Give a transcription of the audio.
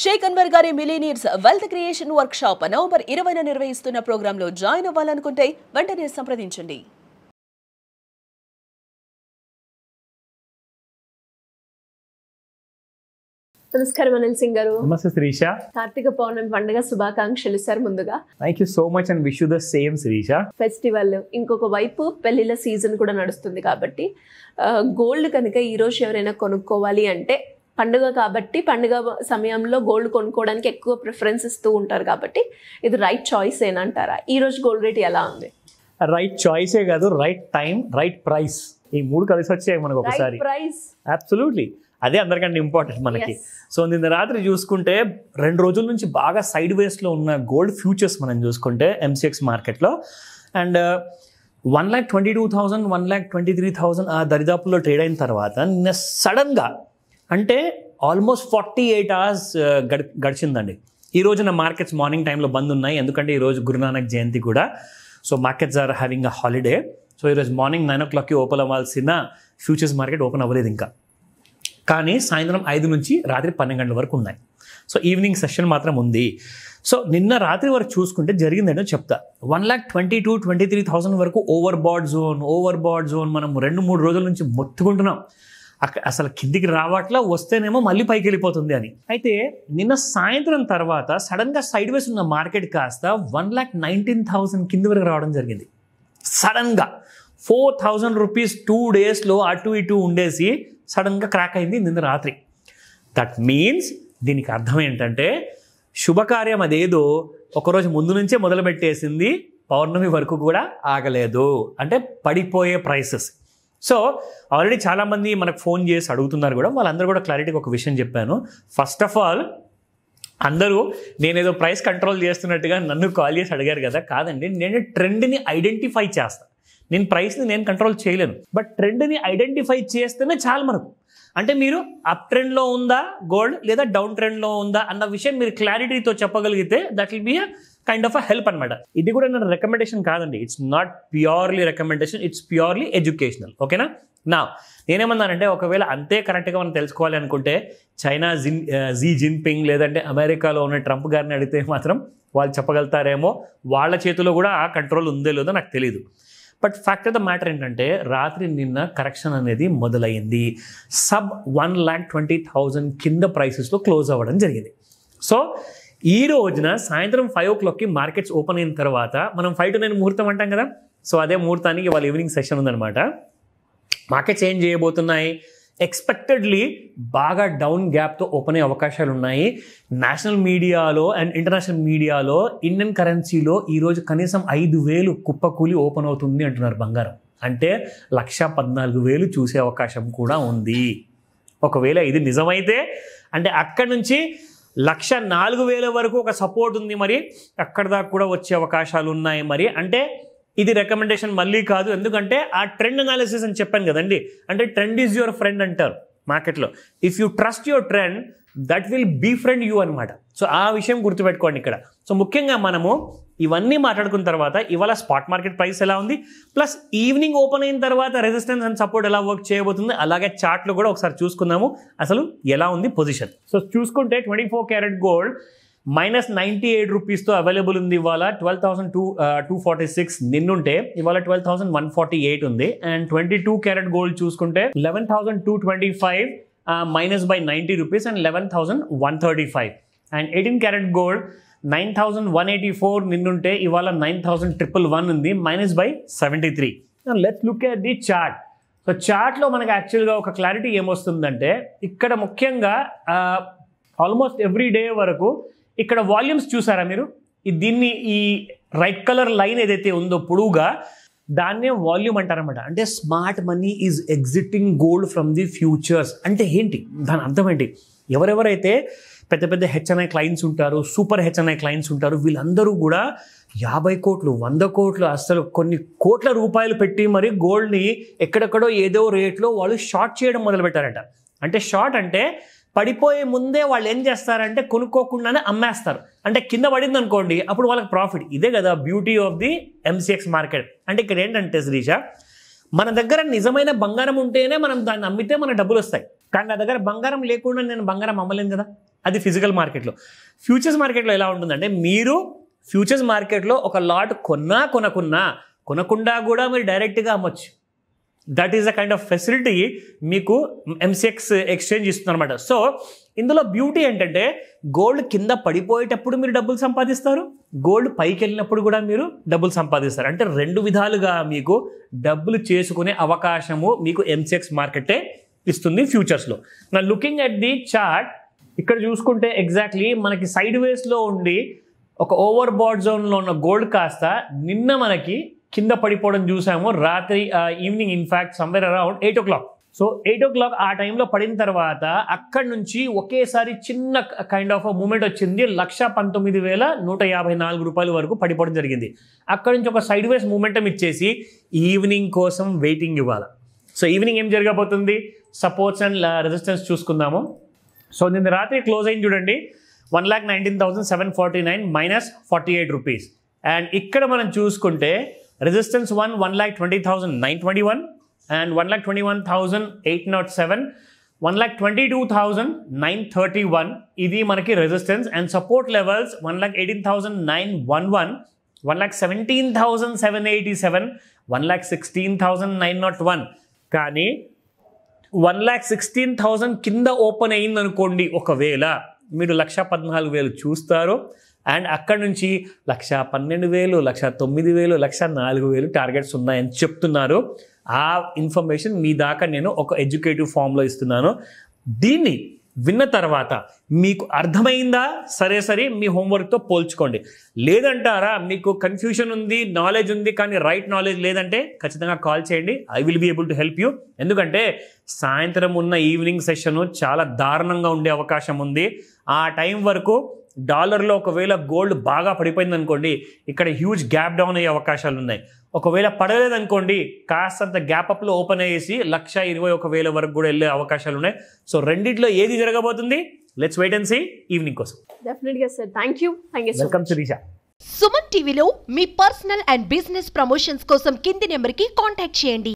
షేక్ అన్వర్ గారి millionaires wealth creation workshop November 20న నిర్వహిస్తున్న ప్రోగ్రాంలో జాయిన్ అవ్వాలనుకుంటే వెంటనే సంప్రదించండి. నమస్కారం అనిల్ సింగ్ గారు. నమస్తే శ్రీష. కార్తీక పౌర్ణమి పండుగ శుభాకాంక్షలు సార్. ముందుగా thank you so much and wish you the same Srisha. Festival ఇంకొక వైపు పెళ్లిళ్ళ సీజన్ కూడా నడుస్తుంది కాబట్టి గోల్డ్ కనుక ఈ రోజు ఎవరైనా కొనుక్కోవాలి అంటే పండుగ కాబట్టి పండుగ సమయంలో గోల్డ్ కొనుక్కోవడానికి ఎక్కువ ప్రిఫరెన్స్ ఇస్తూ ఉంటారు కాబట్టి ఇది రైట్ చాయిస్ ఏనంటారా? ఈ రోజు గోల్డ్ రేట్ ఎలా ఉంది? రైట్ చాయిసే కాదు, రైట్ టైం, రైట్ ప్రైస్, ఈ మూడు కలిసి వచ్చాయి మనకు ఒకసారి. ప్రైస్ అబ్సల్యూట్లీ అదే అందరికంటే ఇంపార్టెంట్ మనకి. సో నిన్న రాత్రి చూసుకుంటే 2 రోజుల నుంచి బాగా సైడ్ వేస్లో ఉన్న గోల్డ్ ఫ్యూచర్స్ మనం చూసుకుంటే ఎంసీఎక్స్ మార్కెట్లో అండ్ 1,22,000 1,23,000 ఆ దరిదాపుల్లో ట్రేడ్ అయిన తర్వాత నిన్న సడన్గా అంటే ఆల్మోస్ట్ 48 hours గడిచిందండి. ఈ రోజున మార్కెట్స్ మార్నింగ్ టైంలో బంద్ ఉన్నాయి, ఎందుకంటే ఈరోజు గురునానక్ జయంతి కూడా. So markets are having a holiday. So ఈరోజు మార్నింగ్ 9 o'clockకి ఓపెన్ అవ్వాల్సిన ఫ్యూచర్స్ మార్కెట్ ఓపెన్ అవ్వలేదు ఇంకా, కానీ సాయంత్రం 5 నుంచి రాత్రి 12 గంటల వరకు ఉన్నాయి. సో ఈవినింగ్ సెషన్ మాత్రం ఉంది. సో నిన్న రాత్రి వరకు చూసుకుంటే జరిగిందేంటో చెప్తా. 1,22,000-23,000 వరకు ఓవర్ బాడ్ జోన్ మనం 2-3 రోజుల నుంచి మొత్తుకుంటున్నాం. అసలు కిందికి రావట్లా, వస్తేనేమో మళ్ళీ పైకి వెళ్ళిపోతుంది అని. అయితే నిన్న సాయంత్రం తర్వాత సడన్గా సైడ్ వేస్ ఉన్న మార్కెట్ కాస్త 1,19,000 కింది వరకు రావడం జరిగింది. సడన్గా 4,000 రూపీస్ 2 daysలో అటు ఇటు ఉండేసి సడన్గా క్రాక్ అయింది నిన్న రాత్రి. దట్ మీన్స్ దీనికి అర్థం ఏంటంటే శుభకార్యం అదేదో ఒకరోజు ముందు నుంచే మొదలుపెట్టేసింది, పౌర్ణమి వరకు కూడా ఆగలేదు. అంటే పడిపోయే ప్రైసెస్. సో ఆల్రెడీ చాలామంది మనకు ఫోన్ చేసి అడుగుతున్నారు కూడా, వాళ్ళందరూ కూడా క్లారిటీగా ఒక విషయం చెప్పాను. ఫస్ట్ ఆఫ్ ఆల్ అందరూ నేనేదో ప్రైస్ కంట్రోల్ చేస్తున్నట్టుగా నన్ను కాల్ చేసి అడిగారు కదా. కాదండి, నేను ట్రెండ్ని ఐడెంటిఫై చేస్తాను. నేను ప్రైస్ని నేను కంట్రోల్ చేయలేను, బట్ ట్రెండ్ని ఐడెంటిఫై చేస్తేనే చాలు మనకు. అంటే మీరు అప్ ట్రెండ్లో ఉందా గోల్డ్ లేదా డౌన్ ట్రెండ్లో ఉందా అన్న విషయం మీరు క్లారిటీతో చెప్పగలిగితే that will be a kind of a help అనమాట. ఇది కూడా నా రికమెండేషన్ కాదండి, it's not purely recommendation, it's purely educational. ఓకేనా? నా నేనేమన్నానంటే ఒకవేళ అంతే కరెక్ట్గా మనం తెలుసుకోవాలి అనుకుంటే చైనా జీ జిన్పింగ్ లేదంటే అమెరికాలో ఉన్న ట్రంప్ గారిని అడిగితే మాత్రం వాళ్ళు చెప్పగలుగుతారేమో. వాళ్ళ చేతిలో కూడా ఆ కంట్రోల్ ఉందో లేదో నాకు తెలియదు. But fact of the matter ఏంటంటే రాత్రి నిన్న కరెక్షన్ అనేది మొదలైంది. సబ్ 1,20,000 కింద ప్రైసెస్లో క్లోజ్ అవ్వడం జరిగింది. సో ఈ రోజున సాయంత్రం 5 o'clockకి మార్కెట్స్ ఓపెన్ అయిన తర్వాత మనం 5 to 9 ముహూర్తం అంటాం కదా. సో అదే ముహూర్తానికి వాళ్ళ ఈవినింగ్ సెషన్ ఉందన్నమాట. మార్కెట్స్ ఏం చేయబోతున్నాయి? ఎక్స్పెక్టెడ్లీ బాగా డౌన్ గ్యాప్తో ఓపెన్ అయ్యే అవకాశాలు ఉన్నాయి. నేషనల్ మీడియాలో అండ్ ఇంటర్నేషనల్ మీడియాలో ఇండియన్ కరెన్సీలో ఈరోజు కనీసం 5,000 కుప్పకూలి ఓపెన్ అవుతుంది అంటున్నారు బంగారం. అంటే 1,14,000 చూసే అవకాశం కూడా ఉంది. ఒకవేళ ఇది నిజమైతే అంటే అక్కడి నుంచి 1,04,000 వరకు ఒక సపోర్ట్ ఉంది. మరి అక్కడ దాకా కూడా వచ్చే అవకాశాలు ఉన్నాయి. మరి అంటే ఇది రికమెండేషన్ మళ్ళీ కాదు, ఎందుకంటే ఆ ట్రెండ్ అనాలిసిస్ అని చెప్పాను కదండి. అంటే ట్రెండ్ ఈజ్ యువర్ ఫ్రెండ్ అంటారు మార్కెట్లో. If you trust your trend that will befriend you అనమాట. సో ఆ విషయం గుర్తుపెట్టుకోండి ఇక్కడ. సో ముఖ్యంగా మనము ఇవన్నీ మాట్లాడుకున్న తర్వాత ఇవాళ స్పాట్ మార్కెట్ ప్రైస్ ఎలా ఉంది, ప్లస్ ఈవినింగ్ ఓపెన్ అయిన తర్వాత రెసిస్టెన్స్ అండ్ సపోర్ట్ ఎలా వర్క్ చేయబోతుంది, అలాగే చార్ట్లో కూడా ఒకసారి చూసుకుందాము అసలు ఎలా ఉంది పొజిషన్. సో చూసుకుంటే 24 karat గోల్డ్ -98 రూపీస్తో అవైలబుల్ ఉంది. ఇవాళ 12,246 నిన్నుంటే ఇవాళ 12,148 ఉంది. అండ్ 22 karat గోల్డ్ చూసుకుంటే 11,225 minus by 90 rupees and 11,135. And 18 karat gold 9,184 నిన్నుంటే ఇవాళ 9,111 ఉంది, minus by 73. Let's look at the chart. So చార్ట్లో మనకు యాక్చువల్గా ఒక క్లారిటీ ఏమొస్తుందంటే ఇక్కడ ముఖ్యంగా ఆల్మోస్ట్ ఎవ్రీ డే వరకు ఇక్కడ వాల్యూమ్స్ చూసారా మీరు? దీన్ని ఈ రైట్ కలర్ లైన్ ఏదైతే ఉందో పొడవుగా దాన్నే వాల్యూమ్ అంటారనమాట. అంటే smart money is exiting gold from the futures. అంటే ఏంటి దాని అర్థం ఏంటి? ఎవరెవరైతే పెద్ద పెద్ద హెచ్ఎన్ఐ క్లయింట్స్ ఉంటారు, సూపర్ హెచ్ఎన్ఐ క్లయింట్స్ ఉంటారు, వీళ్ళందరూ కూడా 50 కోట్లు 100 కోట్లు అసలు కొన్ని కోట్ల రూపాయలు పెట్టి మరి గోల్డ్ని ఎక్కడెక్కడో ఏదో రేట్లో వాళ్ళు షార్ట్ చేయడం మొదలుపెట్టారట. అంటే షార్ట్ అంటే పడిపోయే ముందే వాళ్ళు ఏం చేస్తారంటే కొనుక్కోకుండానే అమ్మేస్తారు. అంటే కింద పడింది అనుకోండి అప్పుడు వాళ్ళకి ప్రాఫిట్. ఇదే కదా beauty of the MCX market. అంటే ఇక్కడ ఏంటంటే శ్రీష, మన దగ్గర నిజమైన బంగారం ఉంటేనే మనం దాన్ని అమ్మితే మన డబ్బులు వస్తాయి. కానీ నా దగ్గర బంగారం లేకుండా నేను బంగారం అమ్మలేను కదా. అది ఫిజికల్ మార్కెట్లో. ఫ్యూచర్స్ మార్కెట్లో ఎలా ఉంటుందంటే మీరు ఫ్యూచర్స్ మార్కెట్లో ఒక లాట్ కొనకుండా కూడా మీరు డైరెక్ట్గా అమ్మొచ్చు. That is a kind of facility మీకు MCX ఎక్స్చేంజ్ ఇస్తుంది అనమాట. సో ఇందులో బ్యూటీ ఏంటంటే గోల్డ్ కింద పడిపోయేటప్పుడు మీరు డబ్బులు సంపాదిస్తారు, గోల్డ్ పైకి వెళ్ళినప్పుడు కూడా మీరు డబ్బులు సంపాదిస్తారు. అంటే 2 విధాలుగా మీకు డబ్బులు చేసుకునే అవకాశము మీకు MCX మార్కెటే ఇస్తుంది ఫ్యూచర్స్లో. నా లుకింగ్ అట్ ది చార్ట్ ఇక్కడ చూసుకుంటే ఎగ్జాక్ట్లీ మనకి సైడ్ వేస్లో ఉండి ఒక ఓవర్ బాట్ జోన్లో ఉన్న గోల్డ్ కాస్త నిన్న మనకి కింద పడిపోవడం చూసాము రాత్రి evening, in fact somewhere around 8 o'clock. So 8 o'clock ఆ టైంలో పడిన తర్వాత అక్కడి నుంచి ఒకేసారి చిన్న కైండ్ ఆఫ్ మూమెంట్ వచ్చింది. 119,154 రూపాయల వరకు పడిపోవడం జరిగింది. అక్కడి నుంచి ఒక సైడ్ వేస్ మూమెంటం ఇచ్చేసి ఈవినింగ్ కోసం వెయిటింగ్ ఇవ్వాలి. సో ఈవినింగ్ ఏం జరగబోతుంది, సపోర్ట్స్ అండ్ రెసిస్టెన్స్ చూసుకుందాము. సో నిన్న రాత్రి క్లోజ్ అయింది చూడండి 1,19,749 మైనస్ 48 రూపీస్. అండ్ ఇక్కడ మనం చూసుకుంటే రెసిస్టెన్స్ 1,20,921 and 1,21,807, 1,22,931 ఇది మనకి రెసిస్టెన్స్. And support levels 1,18,911, 1,17,787, 1,16,901. కానీ 1,16,000 కింద ఓపెన్ అయింది అనుకోండి, ఒకవేళ మీరు 1,14,000 చూస్తారు. అండ్ అక్కడ నుంచి 1,12,000, 1,09,000, 1,04,000 టార్గెట్స్ ఉన్నాయని చెప్తున్నారు. ఆ ఇన్ఫర్మేషన్ మీ దాకా నేను ఒక ఎడ్యుకేటివ్ ఫామ్లో ఇస్తున్నాను. దీన్ని విన్న తర్వాత మీకు అర్థమైందా, సరే మీ హోంవర్క్తో పోల్చుకోండి. లేదంటారా మీకు కన్ఫ్యూషన్ ఉంది, నాలెడ్జ్ ఉంది కానీ రైట్ నాలెడ్జ్ లేదంటే ఖచ్చితంగా కాల్ చేయండి. I will be able to help you. ఎందుకంటే సాయంత్రం ఉన్న ఈవినింగ్ సెషన్ చాలా దారుణంగా ఉండే అవకాశం ఉంది. ఆ టైం వరకు డాలర్లో ఒకవేళ గోల్డ్ బాగా పడిపోయింది అనుకోండి, ఇక్కడ హ్యూజ్ గ్యాప్ డౌన్ అయ్యే అవకాశాలు ఉన్నాయి. ఒకవేళ పడలేదనుకోండి, కాస్తంత గ్యాప్ అప్లో ఓపెన్ అయ్యేసి 1,21,000 వరకు కూడా వెళ్ళే అవకాశాలు ఉన్నాయి. సో రెండిట్లో ఏది జరగబోతుంది, let's wait and see evening కోసం. డెఫినెట్గా sir, thank you. Welcome Shirisha. Suman టీవీలో మీ పర్సనల్ అండ్ బిజినెస్ ప్రమోషన్స్ కోసం కింది నెంబర్కి కాంటాక్ట్ చేయండి.